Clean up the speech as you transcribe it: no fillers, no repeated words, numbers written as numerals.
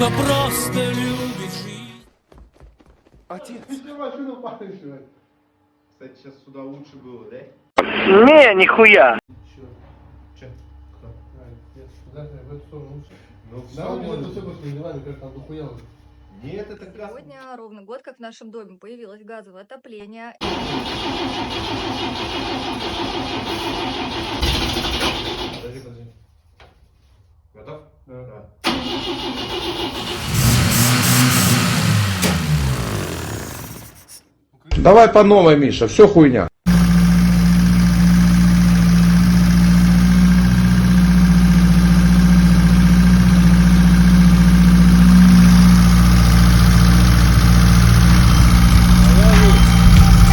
кто просто любит жизнь. Отец. Кстати, сейчас сюда лучше было, да? Не, нихуя. Че? Кто? Нет, да, в эту сторону лучше. Ну, Давай мне это все после делами, как там дохуя уже. Нет, это красный. Сегодня ровно год, как в нашем доме появилось газовое отопление. Подожди. Готов? Да. Давай по новой, Миша, все хуйня.